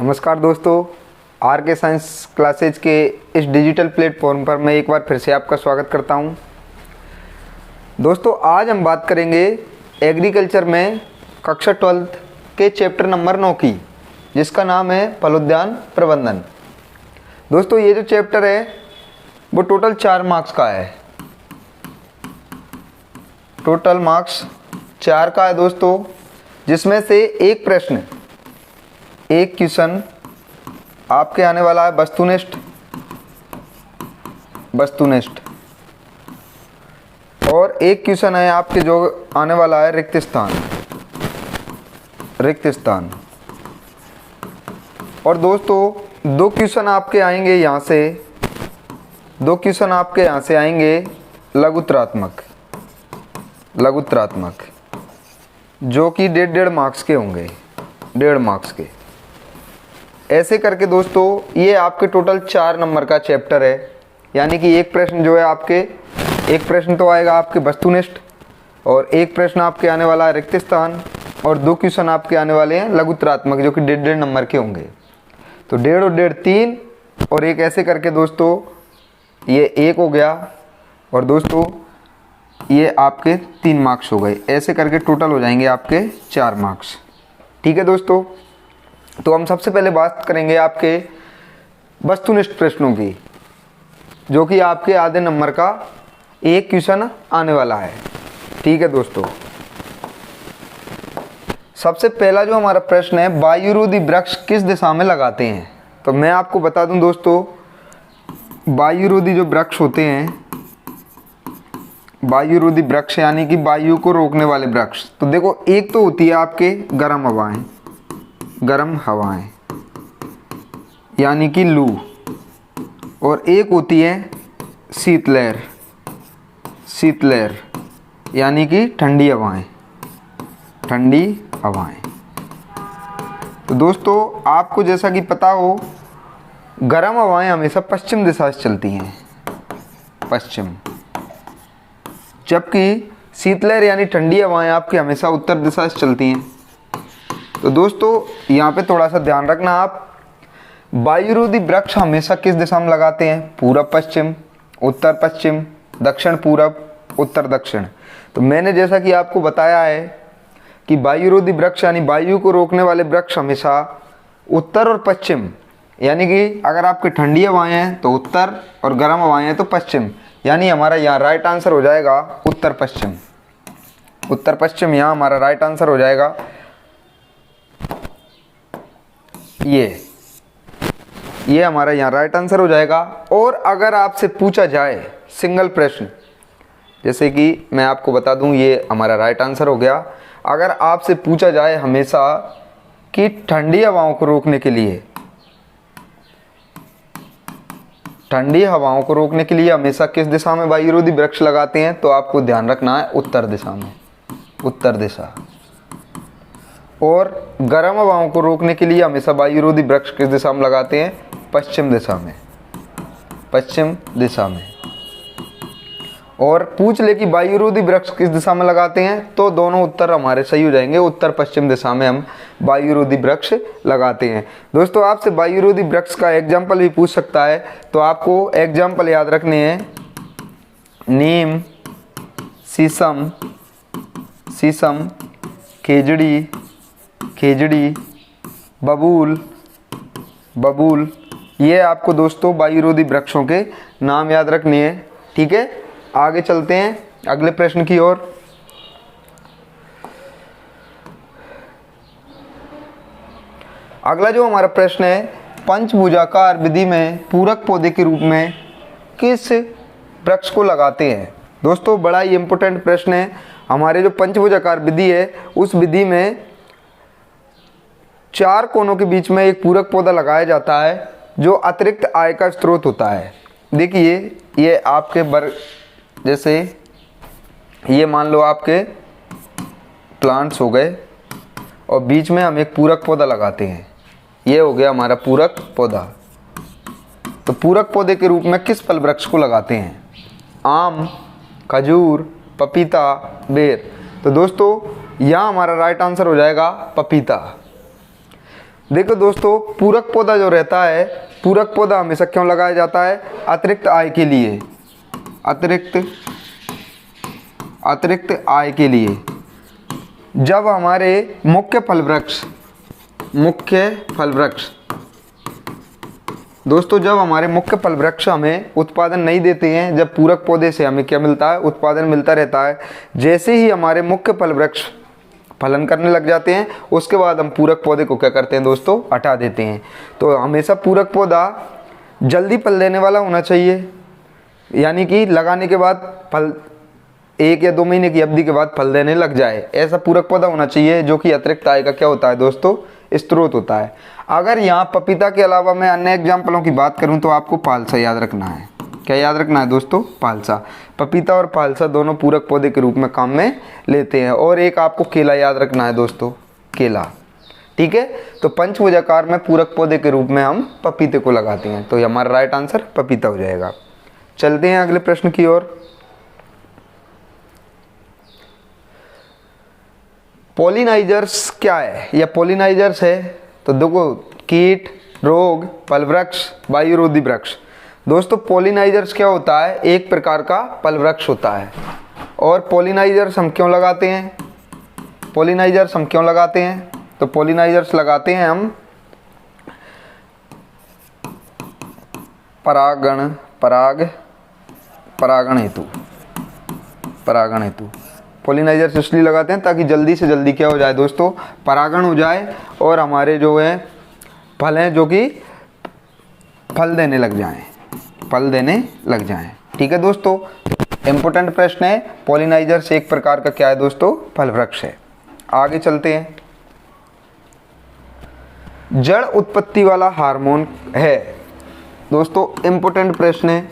नमस्कार दोस्तों, आर के साइंस क्लासेज के इस डिजिटल प्लेटफॉर्म पर मैं एक बार फिर से आपका स्वागत करता हूं। दोस्तों, आज हम बात करेंगे एग्रीकल्चर में कक्षा 12th के चैप्टर नंबर 9 की, जिसका नाम है फलोद्यान प्रबंधन। दोस्तों, ये जो चैप्टर है वो टोटल 4 मार्क्स का है। टोटल मार्क्स 4 का है दोस्तों, जिसमें से एक प्रश्न, एक क्वेश्चन आपके आने वाला है वस्तुनिष्ठ और एक क्वेश्चन है आपके जो आने वाला है रिक्त स्थान। और दोस्तों, 2 क्वेश्चन आपके आएंगे यहाँ से, 2 क्वेश्चन आपके यहाँ से आएंगे लघुत्रात्मक, जो कि 1.5 मार्क्स के होंगे, 1.5 मार्क्स के। ऐसे करके दोस्तों ये आपके टोटल 4 नंबर का चैप्टर है। यानी कि एक प्रश्न जो है आपके, एक प्रश्न तो आएगा आपके वस्तुनिष्ठ और एक प्रश्न आपके आने वाला है रिक्त स्थान और 2 क्वेश्चन आपके आने वाले हैं लघुत्रात्मक, जो कि 1.5 नंबर के होंगे। तो 1.5 और 1.5 3 और एक, ऐसे करके दोस्तों ये 1 हो गया और दोस्तों ये आपके 3 मार्क्स हो गए। ऐसे करके टोटल हो जाएंगे आपके 4 मार्क्स। ठीक है दोस्तों, तो हम सबसे पहले बात करेंगे आपके वस्तुनिष्ठ प्रश्नों की, जो कि आपके आधे नंबर का एक क्वेश्चन आने वाला है। ठीक है दोस्तों, सबसे पहला जो हमारा प्रश्न है, वायुरोधी वृक्ष किस दिशा में लगाते हैं। तो मैं आपको बता दूं दोस्तों, वायुरोधी जो वृक्ष होते हैं, वायुरोधी वृक्ष यानी कि वायु को रोकने वाले वृक्ष, तो देखो एक तो होती है आपके गर्म हवाएं यानी कि लू, और एक होती है शीतलहर यानी कि ठंडी हवाएं। तो दोस्तों, आपको जैसा कि पता हो, गर्म हवाएं हमेशा पश्चिम दिशा से चलती हैं, पश्चिम, जबकि शीतलहर यानी ठंडी हवाएं आपकी हमेशा उत्तर दिशा से चलती हैं। तो दोस्तों यहाँ पे थोड़ा सा ध्यान रखना आप, वायुरोधी वृक्ष हमेशा किस दिशा में लगाते हैं, पूरब पश्चिम, उत्तर पश्चिम, दक्षिण पूरब, उत्तर दक्षिण। तो मैंने जैसा कि आपको बताया है कि वायुरोधी वृक्ष यानी वायु को रोकने वाले वृक्ष हमेशा उत्तर और पश्चिम, यानी कि अगर आपकी ठंडी हवाएं हैं तो उत्तर और गर्म हवाएं हैं तो पश्चिम, यानी हमारा यहाँ राइट आंसर हो जाएगा उत्तर पश्चिम। यहाँ हमारा राइट आंसर हो जाएगा ये हमारा यहाँ राइट आंसर हो जाएगा। और अगर आपसे पूछा जाए सिंगल प्रश्न, जैसे कि मैं आपको बता दूं, ये हमारा राइट आंसर हो गया। अगर आपसे पूछा जाए हमेशा कि ठंडी हवाओं को रोकने के लिए हमेशा किस दिशा में वायुरोधी वृक्ष लगाते हैं, तो आपको ध्यान रखना है उत्तर दिशा। और गर्म हवाओं को रोकने के लिए हमेशा वायुरोधी वृक्ष किस दिशा में लगाते हैं, पश्चिम दिशा में। और पूछ ले कि वायुरोधी वृक्ष किस दिशा में लगाते हैं, तो दोनों उत्तर हमारे सही हो जाएंगे। उत्तर पश्चिम दिशा में हम वायुरोधी वृक्ष लगाते हैं। दोस्तों, आपसे वायुरोधी वृक्ष का एग्जाम्पल भी पूछ सकता है, तो आपको एग्जाम्पल याद रखने हैं, नीम, शीशम, खेजड़ी, बबूल, ये आपको दोस्तों वायुरोधी वृक्षों के नाम याद रखने हैं। ठीक है, आगे चलते हैं अगले प्रश्न की ओर। अगला जो हमारा प्रश्न है, पंचभुजाकार विधि में पूरक पौधे के रूप में किस वृक्ष को लगाते हैं। दोस्तों, बड़ा ही इंपॉर्टेंट प्रश्न है। हमारे जो पंचभुजाकार विधि है, उस विधि में 4 कोनों के बीच में एक पूरक पौधा लगाया जाता है, जो अतिरिक्त आय का स्रोत होता है। देखिए, ये आपके जैसे ये मान लो आपके प्लांट्स हो गए और बीच में हम एक पूरक पौधा लगाते हैं, ये हो गया हमारा पूरक पौधा। तो पूरक पौधे के रूप में किस फल वृक्ष को लगाते हैं, आम, खजूर, पपीता, बेर। तो दोस्तों यहाँ हमारा राइट आंसर हो जाएगा पपीता। देखो दोस्तों, पूरक पौधा जो रहता है, पूरक पौधा हमेशा क्यों लगाया जाता है? अतिरिक्त आय के लिए, अतिरिक्त आय के लिए। जब हमारे मुख्य फल वृक्ष दोस्तों, जब हमारे मुख्य फल वृक्ष हमें उत्पादन नहीं देते हैं, जब पूरक पौधे से हमें क्या मिलता है? उत्पादन मिलता रहता है। जैसे ही हमारे मुख्य फल वृक्ष फलन करने लग जाते हैं, उसके बाद हम पूरक पौधे को क्या करते हैं दोस्तों? हटा देते हैं। तो हमेशा पूरक पौधा जल्दी फल देने वाला होना चाहिए, यानी कि लगाने के बाद फल 1 या 2 महीने की अवधि के बाद फल देने लग जाए, ऐसा पूरक पौधा होना चाहिए, जो कि अतिरिक्त आय का क्या होता है दोस्तों? स्रोत होता है। अगर यहाँ पपीता के अलावा मैं अन्य एग्जाम्पलों की बात करूँ तो आपको पालसा याद रखना है। क्या याद रखना है दोस्तों? पालसा। पपीता और पालसा दोनों पूरक पौधे के रूप में काम में लेते हैं। और एक आपको केला याद रखना है दोस्तों, केला। ठीक है, तो पंचभुजाकार में पूरक पौधे के रूप में हम पपीते को लगाते हैं, तो ये हमारा राइट आंसर पपीता हो जाएगा। चलते हैं अगले प्रश्न की ओर। पॉलिनाइजर्स क्या है या पॉलिनाइजर्स है? तो देखो, कीट, रोग, फल वृक्ष, वायुरोधी वृक्ष। दोस्तों, पॉलिनाइजर्स क्या होता है? एक प्रकार का फल वृक्ष होता है। और पॉलिनाइजर्स हम क्यों लगाते हैं? तो पॉलिनाइजर्स लगाते हैं हम परागण हेतु। पॉलिनाइजर्स इसलिए लगाते हैं ताकि जल्दी से जल्दी क्या हो जाए दोस्तों? परागण हो जाए और हमारे जो है फल हैं जो कि फल देने लग जाएं। ठीक है दोस्तों, इम्पोर्टेंट प्रश्न है। पॉलिनाइजर्स एक प्रकार का क्या है दोस्तों? फल वृक्ष है। आगे चलते हैं। जड़ उत्पत्ति वाला हार्मोन है दोस्तों, इम्पोर्टेंट प्रश्न है,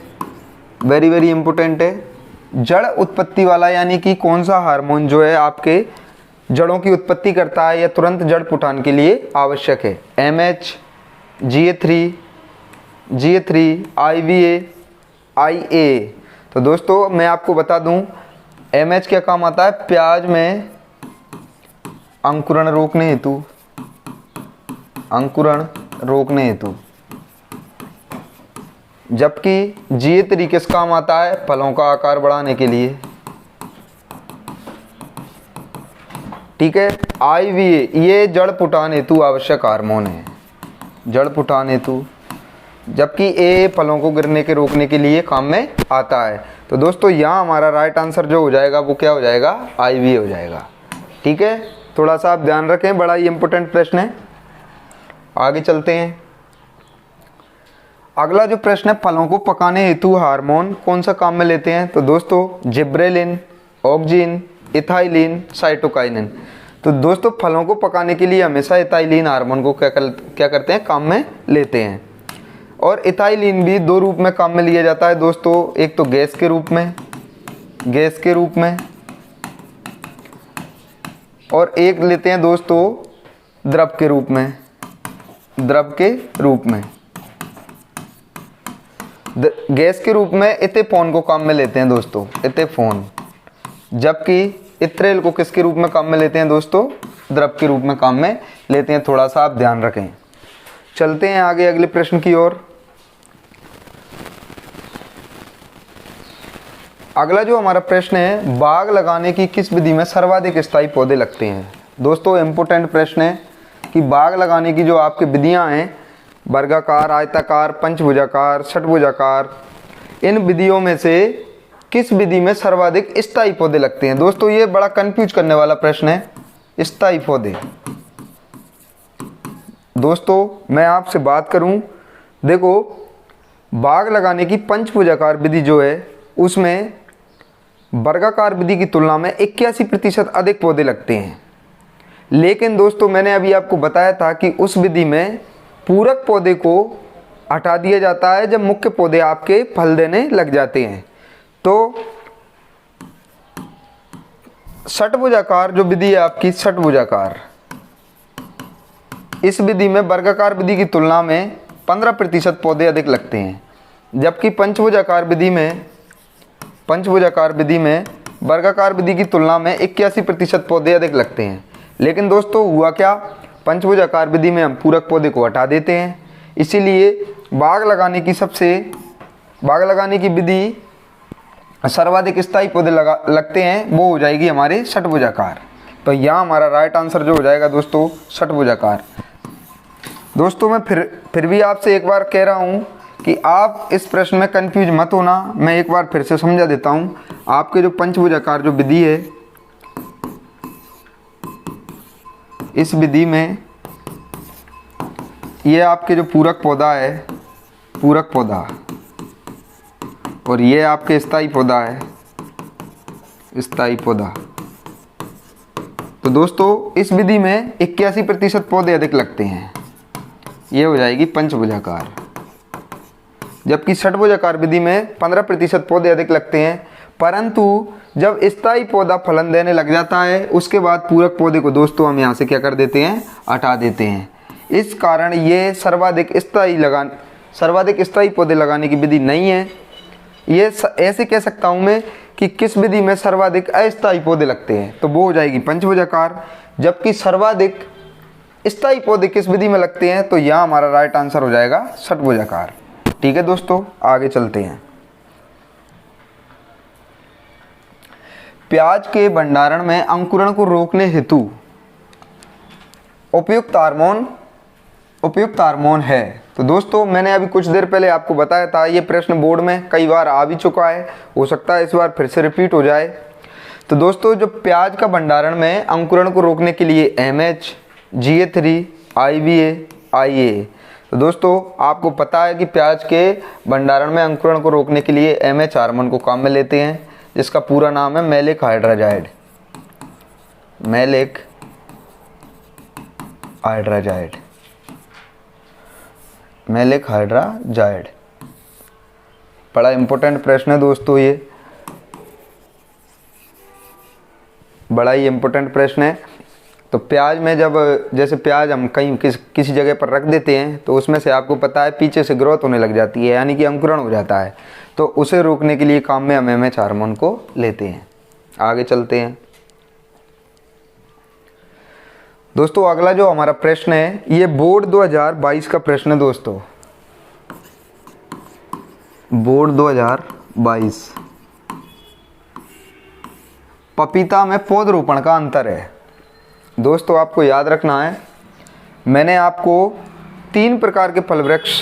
वेरी वेरी इंपोर्टेंट है। जड़ उत्पत्ति वाला यानी कि कौन सा हार्मोन जो है आपके जड़ों की उत्पत्ति करता है या तुरंत जड़ पुटान के लिए आवश्यक है? MH, GA3, IVA, IA। तो दोस्तों मैं आपको बता दूं, MH क्या काम आता है? प्याज में अंकुरण रोकने हेतु। जबकि GA3 किस काम आता है? फलों का आकार बढ़ाने के लिए। ठीक है, IVA ये जड़ पुटान हेतु आवश्यक हार्मोन है, जबकि A फलों को गिरने के रोकने के लिए काम में आता है। तो दोस्तों यहाँ हमारा राइट आंसर जो हो जाएगा वो क्या हो जाएगा? IVA हो जाएगा। ठीक है, थोड़ा सा आप ध्यान रखें, बड़ा ही इंपॉर्टेंट प्रश्न है। आगे चलते हैं। अगला जो प्रश्न है, फलों को पकाने हेतु हार्मोन कौन सा काम में लेते हैं? तो दोस्तों जिब्रेलिन, ऑक्जिन, इथाइलिन, साइटोकाइनिन। तो दोस्तों फलों को पकाने के लिए हमेशा इथाइलिन हार्मोन को क्या करते हैं? काम में लेते हैं। और इथाइलिन भी 2 रूप में काम में लिया जाता है दोस्तों, एक तो गैस के रूप में और एक लेते हैं दोस्तों द्रव के रूप में। गैस के रूप में इथेफॉन को काम में लेते हैं दोस्तों, इथेफॉन। जबकि इथ्रेल को किसके रूप में काम में लेते हैं दोस्तों? द्रव के रूप में काम में लेते हैं। थोड़ा सा आप ध्यान रखें। चलते हैं आगे अगले प्रश्न की ओर। अगला जो हमारा प्रश्न है, बाग लगाने की किस विधि में सर्वाधिक स्थायी पौधे लगते हैं? दोस्तों इम्पोर्टेंट प्रश्न है कि बाग लगाने की जो आपकी विधियां हैं, वर्गाकार, आयताकार, पंचभुजाकार, षटभुजाकार, इन विधियों में से किस विधि में सर्वाधिक स्थायी पौधे लगते हैं? दोस्तों ये बड़ा कंफ्यूज करने वाला प्रश्न है, स्थायी पौधे। दोस्तों मैं आपसे बात करूं, देखो बाग लगाने की पंचभुजाकार विधि जो है उसमें वर्गाकार विधि की तुलना में 81% अधिक पौधे लगते हैं। लेकिन दोस्तों मैंने अभी आपको बताया था कि उस विधि में पूरक पौधे को हटा दिया जाता है जब मुख्य पौधे आपके फल देने लग जाते हैं। तो षटभुजाकार जो विधि है आपकी, षटभुजाकार, इस विधि में वर्गाकार विधि की तुलना में 15% पौधे अधिक लगते हैं। जबकि पंचभुजाकार विधि में वर्गाकार विधि की तुलना में 81% पौधे अधिक लगते हैं। लेकिन दोस्तों हुआ क्या, पंचभुजाकार विधि में हम पूरक पौधे को हटा देते हैं, इसीलिए बाग लगाने की विधि सर्वाधिक स्थायी पौधे लगते हैं वो हो जाएगी हमारे षटभुजाकार। तो यहाँ हमारा राइट आंसर जो हो जाएगा दोस्तों षटभुजाकार। दोस्तों मैं फिर भी आपसे एक बार कह रहा हूँ कि आप इस प्रश्न में कंफ्यूज मत होना। मैं एक बार फिर से समझा देता हूँ। आपके जो पंचभुजाकार जो विधि है, इस विधि में ये आपके जो पूरक पौधा है, पूरक पौधा, और ये आपके स्थायी पौधा है, स्थायी पौधा। तो दोस्तों इस विधि में 81% पौधे अधिक लगते हैं, ये हो जाएगी पंचभुजाकार। जबकि षटभुजाकार विधि में 15% पौधे अधिक लगते हैं, परंतु जब स्थायी पौधा फलन देने लग जाता है उसके बाद पूरक पौधे को दोस्तों हम यहाँ से क्या कर देते हैं, हटा देते हैं। इस कारण ये सर्वाधिक स्थायी पौधे लगाने की विधि नहीं है। ये ऐसे कह सकता हूँ मैं कि किस विधि में सर्वाधिक अस्थायी पौधे लगते हैं, तो वो हो जाएगी पंचभुजाकार। जबकि सर्वाधिक स्थायी पौधे किस विधि में लगते हैं, तो यहाँ हमारा राइट आंसर हो जाएगा षटभुजाकार। ठीक है दोस्तों, आगे चलते हैं। प्याज के भंडारण में अंकुरण को रोकने हेतु उपयुक्त हार्मोन है। तो दोस्तों मैंने अभी कुछ देर पहले आपको बताया था, ये प्रश्न बोर्ड में कई बार आ भी चुका है, हो सकता है इस बार फिर से रिपीट हो जाए। तो दोस्तों जो प्याज का भंडारण में अंकुरण को रोकने के लिए MH, GA3, IBA, IA। तो दोस्तों आपको पता है कि प्याज के भंडारण में अंकुरण को रोकने के लिए MH हार्मोन को काम में लेते हैं, जिसका पूरा नाम है maleic hydrazide. Maleic hydrazide, maleic hydrazide. बड़ा इंपॉर्टेंट प्रश्न है दोस्तों, ये बड़ा ही इंपॉर्टेंट प्रश्न है। तो प्याज में जैसे प्याज हम कहीं किसी जगह पर रख देते हैं तो उसमें से आपको पता है पीछे से ग्रोथ होने लग जाती है, यानी कि अंकुरण हो जाता है। तो उसे रोकने के लिए काम में हम MH हार्मोन को लेते हैं। आगे चलते हैं दोस्तों। अगला जो हमारा प्रश्न है ये बोर्ड 2022 का प्रश्न है दोस्तों, बोर्ड 2022। पपीता में पौधरोपण का अंतर है। दोस्तों आपको याद रखना है, मैंने आपको 3 प्रकार के फल वृक्ष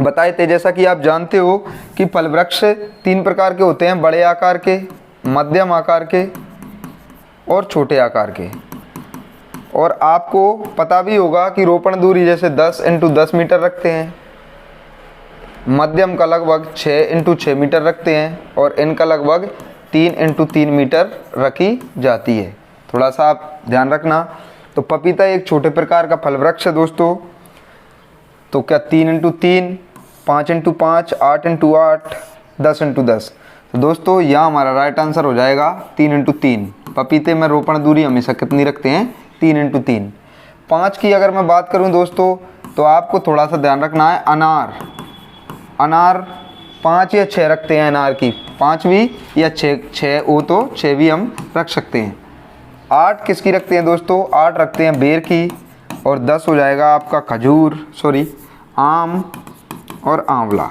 बताए थे। जैसा कि आप जानते हो कि फल वृक्ष 3 प्रकार के होते हैं, बड़े आकार के, मध्यम आकार के और छोटे आकार के। और आपको पता भी होगा कि रोपण दूरी जैसे 10 × 10 मीटर रखते हैं, मध्यम का लगभग 6 × 6 मीटर रखते हैं और इनका लगभग 3 × 3 मीटर रखी जाती है। थोड़ा सा आप ध्यान रखना। तो पपीता एक छोटे प्रकार का फल वृक्ष है दोस्तों। तो क्या 3 × 3, 5 × 5, 8 × 8, 10 × 10। तो दोस्तों यहाँ हमारा राइट आंसर हो जाएगा 3 × 3। पपीते में रोपण दूरी हमेशा कितनी रखते हैं, 3 × 3। 5 की अगर मैं बात करूँ दोस्तों तो आपको थोड़ा सा ध्यान रखना है। अनार 5 या 6 रखते हैं, अनार की 5 भी या 6 हो तो 6 भी हम रख सकते हैं। 8 किसकी रखते हैं दोस्तों, 8 रखते हैं बेर की। और 10 हो जाएगा आपका आम और आंवला।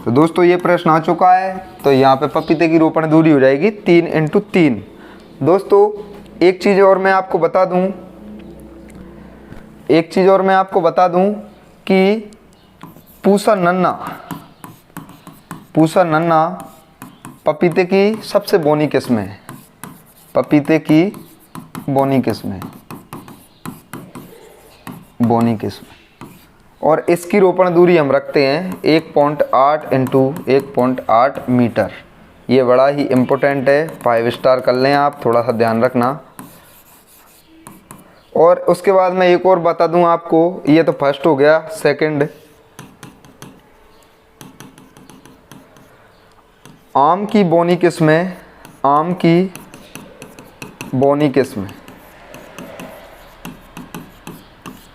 तो दोस्तों ये प्रश्न आ चुका है, तो यहाँ पे पपीते की रोपण दूरी हो जाएगी 3 × 3। दोस्तों एक चीज़ और मैं आपको बता दूं कि पूसा नन्ना पपीते की सबसे बोनी किस्म है। पपीते की बोनी किस्म और इसकी रोपण दूरी हम रखते हैं 1.8 × 1.8 मीटर। ये बड़ा ही इम्पोर्टेंट है, 5 स्टार कर लें आप, थोड़ा सा ध्यान रखना। और उसके बाद मैं एक और बता दूं आपको, ये तो फर्स्ट हो गया। सेकंड, आम की बोनी किस्म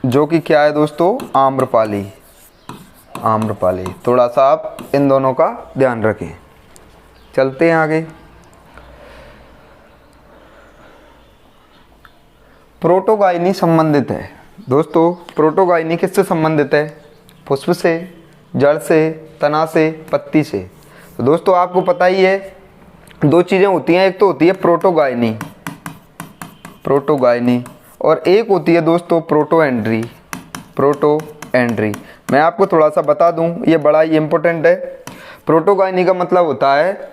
जो कि क्या है दोस्तों, आम्रपाली। थोड़ा सा आप इन दोनों का ध्यान रखें। चलते हैं आगे। प्रोटोगाइनी संबंधित है। दोस्तों प्रोटोगाइनी किससे संबंधित है? पुष्प से, जड़ से, तना से, पत्ती से। तो दोस्तों आपको पता ही है दो चीज़ें होती हैं, एक तो होती है प्रोटोगाइनी, प्रोटोगाइनी, और एक होती है दोस्तों प्रोटोएंड्री, प्रोटोएंड्री। मैं आपको थोड़ा सा बता दूं, ये बड़ा ही इम्पोर्टेंट है। प्रोटोगाइनी का मतलब होता है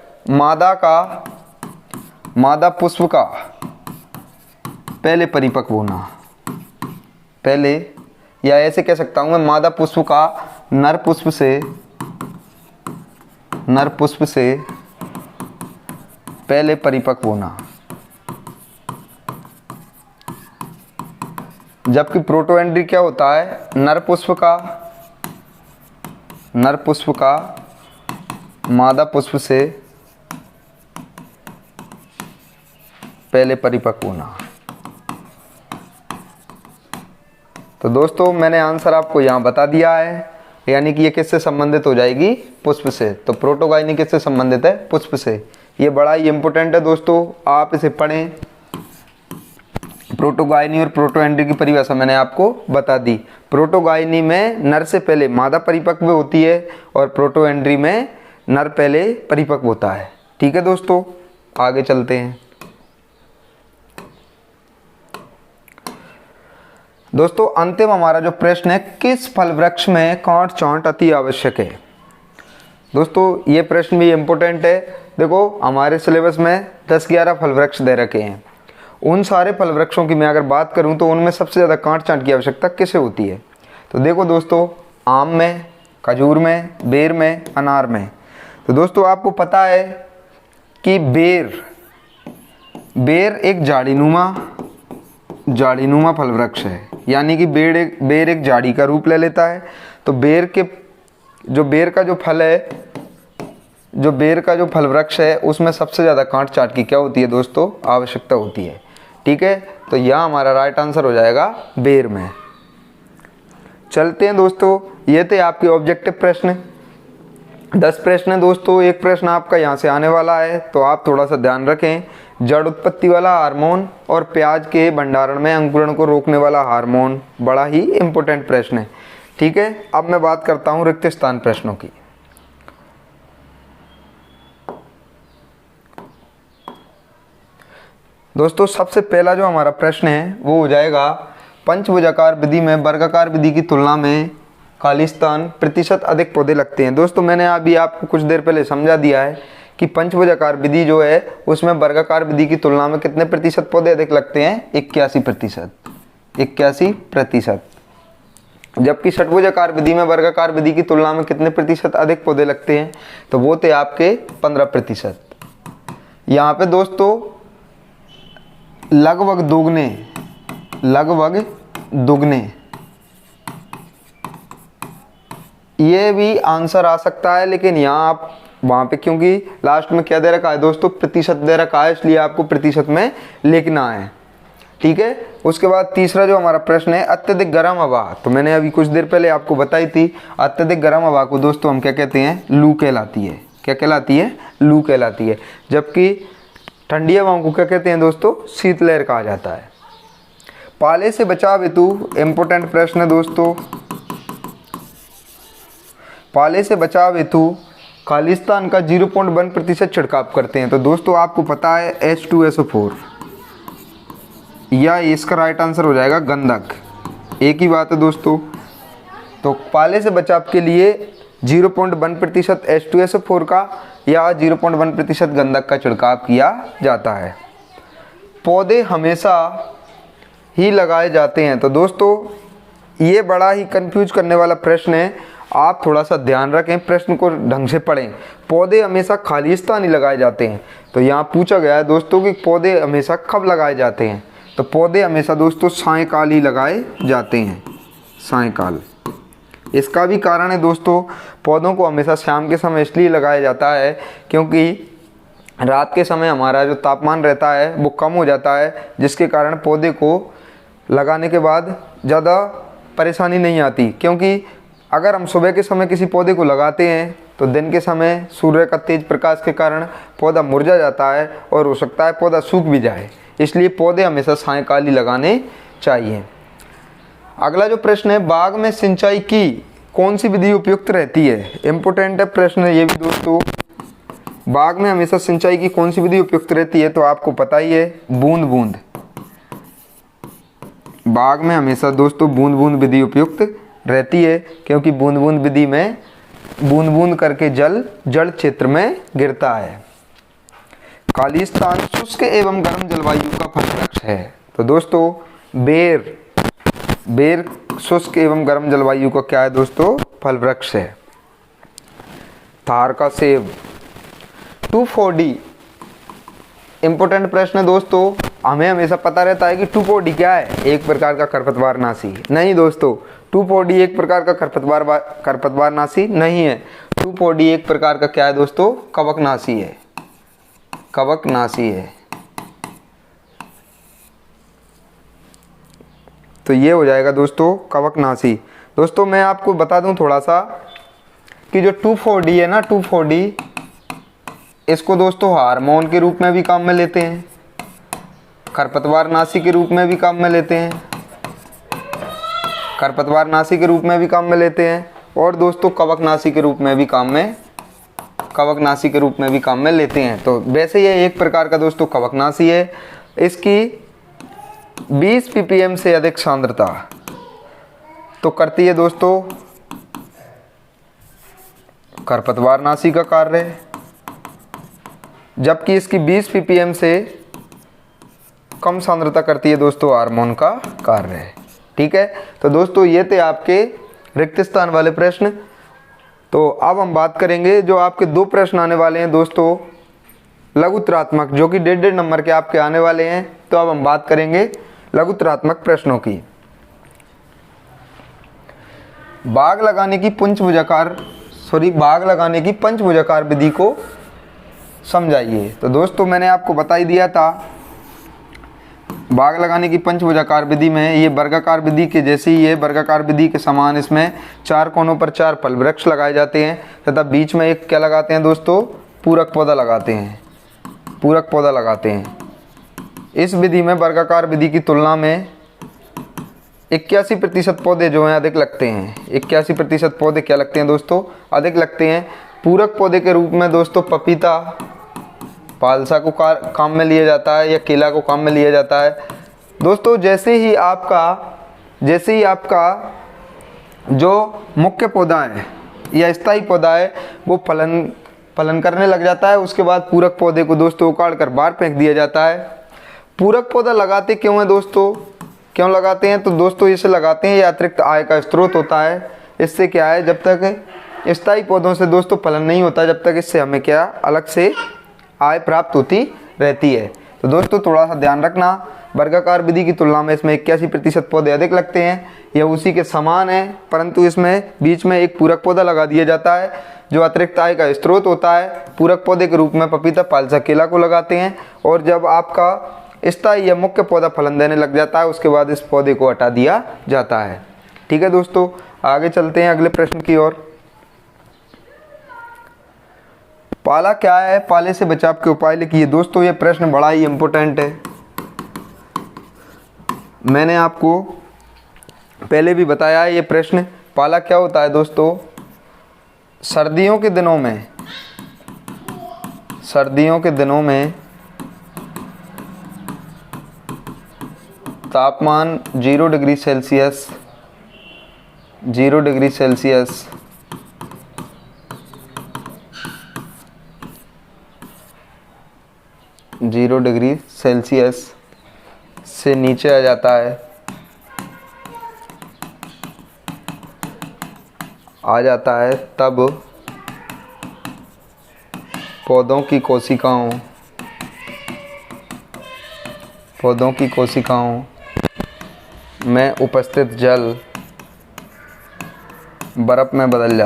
मादा पुष्प का पहले परिपक्व होना, पहले, या ऐसे कह सकता हूं मैं, मादा पुष्प का नर पुष्प से पहले परिपक्व होना, जबकि प्रोटोएंड्री क्या होता है? नर पुष्प का मादा पुष्प से पहले परिपक्व होना। तो दोस्तों मैंने आंसर आपको यहाँ बता दिया है, यानी कि ये किससे संबंधित हो जाएगी? पुष्प से। तो प्रोटोगाइनी किससे संबंधित है? पुष्प से। ये बड़ा ही इंपॉर्टेंट है दोस्तों, आप इसे पढ़ें। प्रोटोगाइनी और प्रोटोएंड्री की परिभाषा मैंने आपको बता दी। प्रोटोगाइनी में नर से पहले मादा परिपक्व होती है और प्रोटोएंड्री में नर पहले परिपक्व होता है। ठीक है दोस्तों, आगे चलते हैं। दोस्तों अंतिम हमारा जो प्रश्न है, किस फल वृक्ष में कांट छांट अति आवश्यक है? दोस्तों ये प्रश्न भी इम्पोर्टेंट है। देखो हमारे सिलेबस में 10-11 फल वृक्ष दे रखे हैं। उन सारे फल वृक्षों की मैं अगर बात करूं तो उनमें सबसे ज़्यादा कांट छांट की आवश्यकता किसे होती है? तो देखो दोस्तों, आम में, खजूर में, बेर में, अनार में। तो दोस्तों आपको पता है कि बेर एक झाड़ीनुमा फल वृक्ष है, यानी कि बेर एक झाड़ी का रूप ले लेता है। तो बेर का जो फल वृक्ष है उसमें सबसे ज़्यादा कांट छांट की क्या होती है दोस्तों? आवश्यकता होती है। ठीक है, तो यहाँ हमारा राइट आंसर हो जाएगा बेर में। चलते हैं दोस्तों, ये थे आपके ऑब्जेक्टिव प्रश्न। 10 प्रश्न है दोस्तों, एक प्रश्न आपका यहाँ से आने वाला है, तो आप थोड़ा सा ध्यान रखें। जड़ उत्पत्ति वाला हार्मोन और प्याज के भंडारण में अंकुरण को रोकने वाला हार्मोन, बड़ा ही इंपॉर्टेंट प्रश्न है। ठीक है, अब मैं बात करता हूँ रिक्त स्थान प्रश्नों की। दोस्तों सबसे पहला जो हमारा प्रश्न है वो हो जाएगा, पंचभुजाकार विधि में वर्गाकार विधि की तुलना में खालिस्तान प्रतिशत अधिक पौधे लगते हैं। दोस्तों मैंने अभी आपको कुछ देर पहले समझा दिया है कि पंचभुजाकार विधि जो है उसमें वर्गाकार विधि की तुलना में कितने प्रतिशत पौधे अधिक लगते हैं? 81%। जबकि षटभुजाकार विधि में वर्गाकार विधि की तुलना में कितने प्रतिशत अधिक पौधे लगते हैं? तो वो थे आपके 15%। यहाँ पे दोस्तों लगभग दुगने ये भी आंसर आ सकता है, लेकिन यहाँ आप वहाँ पे क्योंकि लास्ट में क्या दे रखा है दोस्तों? प्रतिशत दे रखा है, इसलिए आपको प्रतिशत में लिखना है। ठीक है, उसके बाद तीसरा जो हमारा प्रश्न है, अत्यधिक गर्म हवा। तो मैंने अभी कुछ देर पहले आपको बताई थी, अत्यधिक गर्म हवा को दोस्तों हम क्या कहते हैं? लू कहलाती है। क्या कहलाती है? लू कहलाती है। जबकि ठंडी हवाओं को क्या कहते हैं दोस्तों? शीतलहर कहा जाता है। पाले से बचाव हेतु, इंपॉर्टेंट प्रश्न है दोस्तों, पाले से बचाव हेतु खालिस्तान का 0.1% छिड़काव करते हैं। तो दोस्तों आपको पता है H2SO4, या इसका राइट आंसर हो जाएगा गंधक। एक ही बात है दोस्तों। तो पाले से बचाव के लिए 0.1% H2SO4 का या 0.1% गंधक का छिड़काव किया जाता है। पौधे हमेशा ही लगाए जाते हैं। तो दोस्तों ये बड़ा ही कंफ्यूज करने वाला प्रश्न है, आप थोड़ा सा ध्यान रखें, प्रश्न को ढंग से पढ़ें। पौधे हमेशा खालिस्तान ही लगाए जाते हैं। तो यहाँ पूछा गया है दोस्तों कि पौधे हमेशा कब लगाए जाते हैं? तो पौधे हमेशा दोस्तों सायंकाल ही लगाए जाते हैं, सायंकाल। इसका भी कारण है दोस्तों, पौधों को हमेशा शाम के समय इसलिए लगाया जाता है क्योंकि रात के समय हमारा जो तापमान रहता है वो कम हो जाता है, जिसके कारण पौधे को लगाने के बाद ज़्यादा परेशानी नहीं आती। क्योंकि अगर हम सुबह के समय किसी पौधे को लगाते हैं तो दिन के समय सूर्य का तेज प्रकाश के कारण पौधा मुरझा जाता है और हो सकता है पौधा सूख भी जाए। इसलिए पौधे हमेशा सायंकाली लगाने चाहिए। अगला जो प्रश्न है, बाग में सिंचाई की कौन सी विधि उपयुक्त रहती है? इम्पोर्टेंट है प्रश्न ये भी दोस्तों। बाग में हमेशा सिंचाई की कौन सी विधि उपयुक्त रहती है? तो आपको पता ही है, बूंद बूंद। बाग में हमेशा दोस्तों बूंद बूंद विधि उपयुक्त रहती है, क्योंकि बूंद बूंद विधि में बूंद बूंद करके जल जड़ क्षेत्र में गिरता है। खालिस्तान शुष्क एवं गर्म जलवायु का फल वृक्ष है। तो दोस्तों बेर शुष्क एवं गर्म जलवायु का क्या है दोस्तों? फल वृक्ष है। थार का सेब। 2,4-D इंपॉर्टेंट प्रश्न है दोस्तों। हमें हमेशा पता रहता है कि 2,4-D क्या है? एक प्रकार का खरपतवारनाशी। नहीं दोस्तों, 2,4-D एक प्रकार का खरपतवारनाशी नहीं है। 2,4-D एक प्रकार का क्या है दोस्तों? कवकनाशी है। कवकनाशी है। तो ये हो जाएगा दोस्तों कवकनाशी। दोस्तों मैं आपको बता दूं थोड़ा सा कि जो 2,4-D है ना, 2,4-D इसको दोस्तों हार्मोन के रूप में भी काम में लेते हैं, खरपतवारनाशी के रूप में भी काम में लेते हैं, खरपतवारनाशी के रूप में भी काम में लेते हैं, और दोस्तों कवकनाशी के रूप में भी काम में लेते हैं। तो वैसे ये एक प्रकार का दोस्तों कवकनाशी है। इसकी 20 ppm से अधिक सांद्रता तो करती है दोस्तों खरपतवारनाशी का कार्य, जबकि इसकी 20 ppm से कम सांद्रता करती है दोस्तों हार्मोन का कार्य। ठीक है, तो दोस्तों ये थे आपके रिक्त स्थान वाले प्रश्न। तो अब हम बात करेंगे जो आपके 2 प्रश्न आने वाले हैं दोस्तों लघुत्तरात्मक, जो कि 1.5 नंबर के आपके आने वाले हैं। तो अब हम बात करेंगे लघुत्तरात्मक प्रश्नों की। बाग लगाने की पंचभुजाकार विधि को समझाइए। तो दोस्तों मैंने आपको बता ही दिया था, बाग लगाने की पंचभुजाकार विधि में ये वर्गाकार विधि के जैसे ही है, वर्गाकार विधि के समान इसमें 4 कोनों पर 4 फल वृक्ष लगाए जाते हैं तथा बीच में एक क्या लगाते हैं दोस्तों? पूरक पौधा लगाते हैं। इस विधि में वर्गाकार विधि की तुलना में 81% पौधे जो हैं अधिक लगते हैं। 81% पौधे क्या लगते हैं दोस्तों? अधिक लगते हैं। पूरक पौधे के रूप में दोस्तों पपीता, पालसा को काम में लिया जाता है या केला को काम में लिया जाता है। दोस्तों जैसे ही आपका जो मुख्य पौधा है या स्थायी पौधा है वो फलन करने लग जाता है, उसके बाद पूरक पौधे को दोस्तों उखाड़ कर बाहर फेंक दिया जाता है। पूरक पौधा लगाते क्यों है दोस्तों? क्यों लगाते हैं? तो दोस्तों इसे लगाते हैं, ये अतिरिक्त आय का स्रोत होता है। इससे क्या है, जब तक स्थायी पौधों से दोस्तों फलन नहीं होता, जब तक इससे हमें क्या अलग से आय प्राप्त होती रहती है। तो दोस्तों थोड़ा सा ध्यान रखना, वर्गाकार विधि की तुलना में इसमें 81% पौधे अधिक लगते हैं। यह उसी के समान है, परंतु इसमें बीच में एक पूरक पौधा लगा दिया जाता है जो अतिरिक्त आय का स्रोत होता है। पूरक पौधे के रूप में पपीता, पालसा, केला को लगाते हैं, और जब आपका स्थायी या मुख्य पौधा फलन देने लग जाता है उसके बाद इस पौधे को हटा दिया जाता है। ठीक है दोस्तों, आगे चलते हैं अगले प्रश्न की ओर। पाला क्या है? पाले से बचाव के उपाय लिखिए। दोस्तों ये प्रश्न बड़ा ही इम्पोर्टेंट है। मैंने आपको पहले भी बताया है ये प्रश्न। पाला क्या होता है दोस्तों? सर्दियों के दिनों में तापमान 0 डिग्री सेल्सियस 0 डिग्री सेल्सियस से नीचे आ जाता है तब पौधों की कोशिकाओं में उपस्थित जल बर्फ में बदल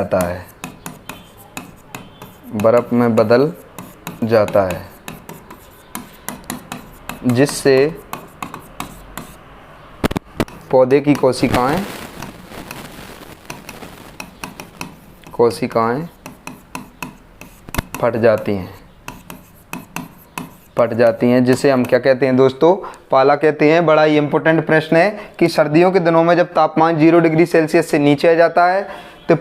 जाता है, जिससे पौधे की कोशिकाएं फट जाती हैं। फट जाती हैं, जिसे हम क्या कहते हैं दोस्तों, पाला कहते हैं। बड़ा ही इंपॉर्टेंट प्रश्न है कि सर्दियों के दिनों में जब तापमान 0 डिग्री सेल्सियस से नीचे आ जाता है तो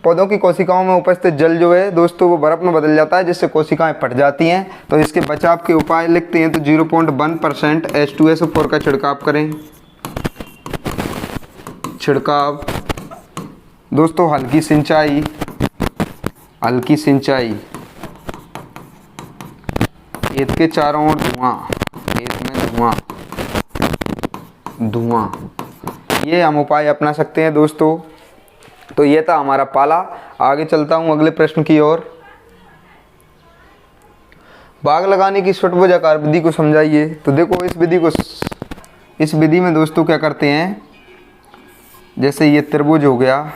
पौधों की कोशिकाओं में उपस्थित जल जो है दोस्तों वो बर्फ में बदल जाता है, जिससे कोशिकाएं फट जाती हैं। तो इसके बचाव के उपाय लिखते हैं तो 0.1% H2SO4 का छिड़काव करें। छिड़काव दोस्तों, हल्की सिंचाई, खेत के चारों ओर खेत में धुआं, ये हम उपाय अपना सकते हैं दोस्तों। तो ये था हमारा पाला। आगे चलता हूँ अगले प्रश्न की ओर। बाग लगाने की षटभुजाकार विधि को समझाइए। तो देखो इस विधि में दोस्तों क्या करते हैं, जैसे ये त्रिभुज हो गया,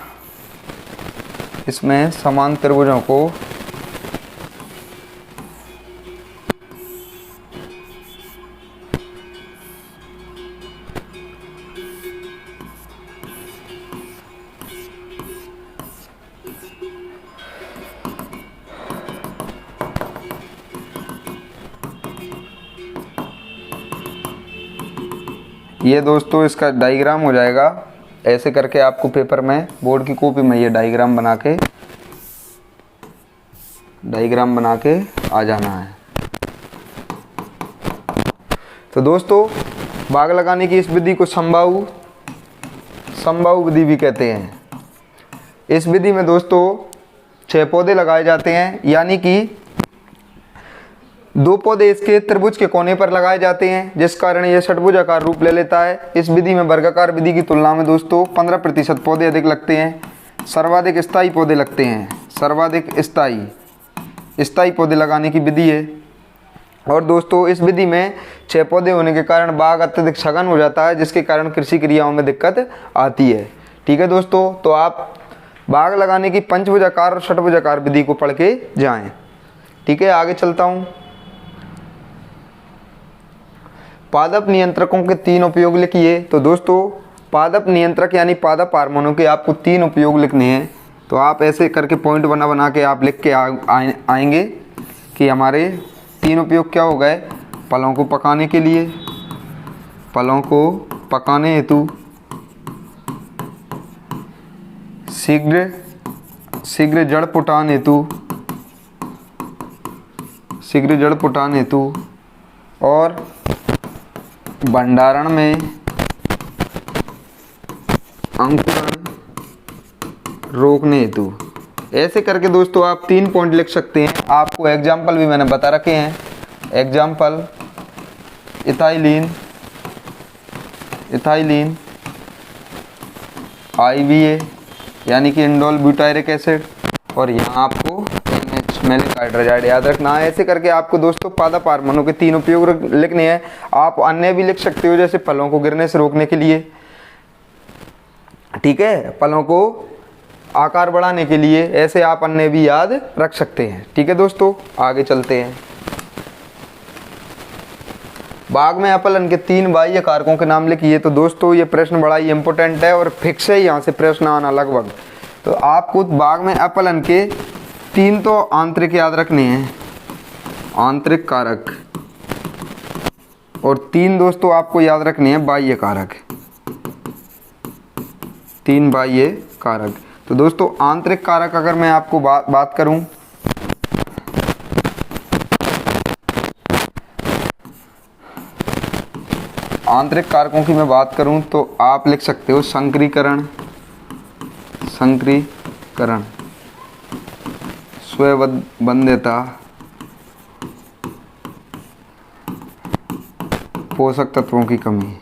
इसमें समान त्रिभुजों को ये दोस्तों इसका डायग्राम हो जाएगा। ऐसे करके आपको पेपर में, बोर्ड की कॉपी में ये डायग्राम बना के आ जाना है। तो दोस्तों बाग लगाने की इस विधि को संभाऊ विधि भी कहते हैं। इस विधि में दोस्तों 6 पौधे लगाए जाते हैं, यानी कि 2 पौधे इसके त्रिभुज के कोने पर लगाए जाते हैं, जिस कारण यह षटभुजाकार रूप ले लेता है। इस विधि में वर्गाकार विधि की तुलना में दोस्तों 15% पौधे अधिक लगते हैं। सर्वाधिक स्थायी पौधे लगते हैं, सर्वाधिक स्थायी पौधे लगाने की विधि है। और दोस्तों इस विधि में 6 पौधे होने के कारण बाग अत्यधिक सघन हो जाता है, जिसके कारण कृषि क्रियाओं में दिक्कत आती है। ठीक है दोस्तों, तो आप बाग लगाने की पंचभुजाकार और षटभुजाकार विधि को पढ़ के जाएं। ठीक है, आगे चलता हूँ। पादप नियंत्रकों के 3 उपयोग लिखिए। तो दोस्तों पादप नियंत्रक यानी पादप हार्मोनों के आपको 3 उपयोग लिखने हैं। तो आप ऐसे करके पॉइंट बना के आप लिख के आएंगे कि हमारे 3 उपयोग क्या हो गए। फलों को पकाने के लिए, फलों को पकाने हेतु, शीघ्र जड़ पुटान हेतु, और भंडारण में अंकुरण रोकने हेतु। ऐसे करके दोस्तों आप 3 पॉइंट लिख सकते हैं। आपको एग्जाम्पल भी मैंने बता रखे हैं। एग्जाम्पल इथाइलिन IBA यानी कि इंडोल ब्यूटायरिक एसिड, और यहाँ आपको मैलिक हाइड्रोजाइड याद रखना है। ऐसे करके आपको दोस्तों पादप हार्मोनों के 3 उपयोग लिखने हैं। आप अन्य भी लिख सकते हो, जैसे फलों को गिरने से रोकने के लिए, ठीक है, फलों को आकार बढ़ाने के लिए, ऐसे आप अन्य भी याद रख सकते हैं। ठीक है दोस्तों, आगे चलते हैं। बाग में अपलन के 3 बाह्य कारकों के नाम लिखिए। तो दोस्तों ये प्रश्न बड़ा ही इंपॉर्टेंट है और फिक्स है, यहाँ से प्रश्न आना लगभग। तो आपको बाग में अपलन के 3 तो आंतरिक याद रखने हैं, आंतरिक कारक, और 3 दोस्तों आपको याद रखने हैं बाह्य कारक, 3 बाह्य कारक। तो दोस्तों आंतरिक कारक अगर मैं आपको बात करूं, आंतरिक कारकों की मैं बात करूं तो आप लिख सकते हो संक्रीकरण, स्वयंबद्धता, पोषक तत्वों की कमी,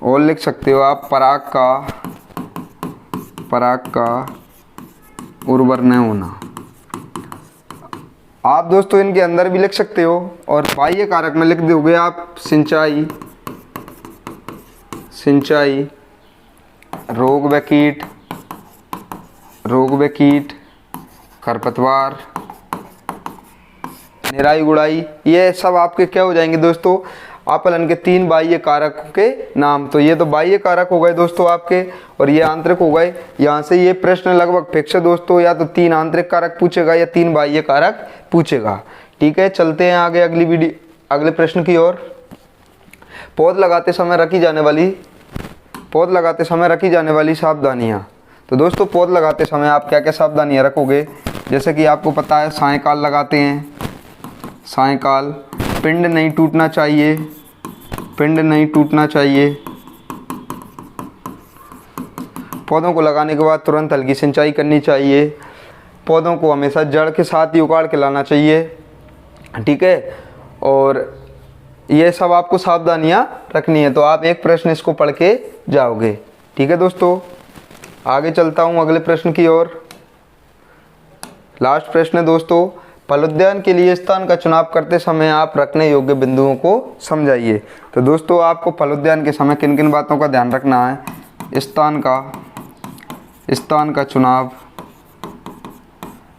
और लिख सकते हो आप पराग का उर्वर न होना। आप दोस्तों इनके अंदर भी लिख सकते हो, और बाह्य कारक में लिख दोगे आप सिंचाई, रोग व कीट, खरपतवार, निराई गुड़ाई, ये सब आपके क्या हो जाएंगे दोस्तों, अपलन के 3 बाह्य कारकों के नाम। तो ये तो बाह्य कारक हो गए दोस्तों आपके, और ये आंतरिक हो गए। यहाँ से ये प्रश्न लगभग फिक्स है दोस्तों, या तो 3 आंतरिक कारक पूछेगा या 3 बाह्य कारक पूछेगा। ठीक है, चलते हैं आगे अगले प्रश्न की ओर। पौध लगाते समय रखी जाने वाली सावधानियाँ। तो दोस्तों पौध लगाते समय आप क्या क्या सावधानियाँ रखोगे, जैसे कि आपको पता है सायकाल लगाते हैं, सायकाल, पिंड नहीं टूटना चाहिए, पौधों को लगाने के बाद तुरंत हल्की सिंचाई करनी चाहिए, पौधों को हमेशा जड़ के साथ ही उखाड़ के लाना चाहिए। ठीक है, और ये सब आपको सावधानियाँ रखनी है। तो आप एक प्रश्न इसको पढ़ के जाओगे। ठीक है दोस्तों, आगे चलता हूँ अगले प्रश्न की ओर। लास्ट प्रश्न है दोस्तों, फलोद्यान के लिए स्थान का चुनाव करते समय आप रखने योग्य बिंदुओं को समझाइए। तो दोस्तों आपको फलोद्यान के समय किन किन बातों का ध्यान रखना है। स्थान का चुनाव,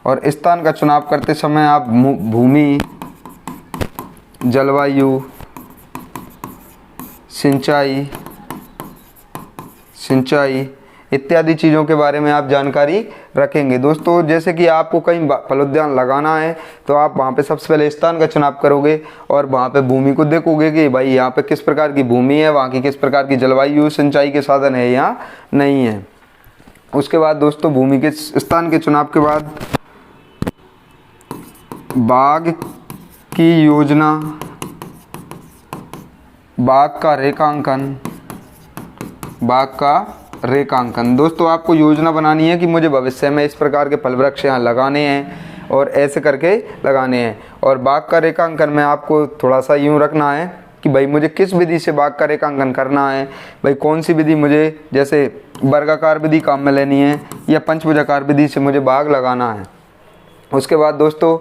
और स्थान का चुनाव करते समय आप भूमि, जलवायु, सिंचाई इत्यादि चीज़ों के बारे में आप जानकारी रखेंगे। दोस्तों जैसे कि आपको कहीं फलोद्यान लगाना है तो आप वहाँ पे सबसे पहले स्थान का चुनाव करोगे, और वहाँ पे भूमि को देखोगे कि भाई यहाँ पे किस प्रकार की भूमि है, वहाँ की किस प्रकार की जलवायु, सिंचाई के साधन है या नहीं है। उसके बाद दोस्तों भूमि के स्थान के चुनाव के बाद बाग की योजना, बाग का रेखांकन। दोस्तों आपको योजना बनानी है कि मुझे भविष्य में इस प्रकार के फल वृक्ष यहाँ लगाने हैं और ऐसे करके लगाने हैं। और बाग का रेखांकन में आपको थोड़ा सा यूँ रखना है कि भाई मुझे किस विधि से बाग का रेखांकन करना है, भाई कौन सी विधि मुझे, जैसे वर्गाकार विधि काम में लेनी है या पंचभुजाकार विधि से मुझे बाग लगाना है। उसके बाद दोस्तों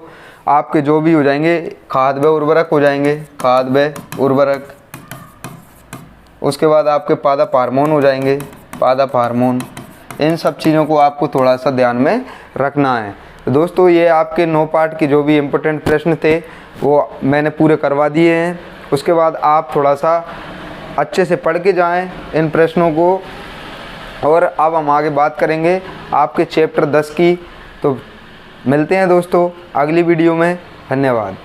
आपके जो भी हो जाएंगे खाद व उर्वरक हो जाएंगे, खाद व उर्वरक। उसके बाद आपके पादप हार्मोन हो जाएंगे, पादप हार्मोन। इन सब चीज़ों को आपको थोड़ा सा ध्यान में रखना है। तो दोस्तों ये आपके 9 पार्ट के जो भी इम्पोर्टेंट प्रश्न थे वो मैंने पूरे करवा दिए हैं। उसके बाद आप थोड़ा सा अच्छे से पढ़ के जाएं इन प्रश्नों को। और अब हम आगे बात करेंगे आपके चैप्टर 10 की। तो मिलते हैं दोस्तों अगली वीडियो में। धन्यवाद।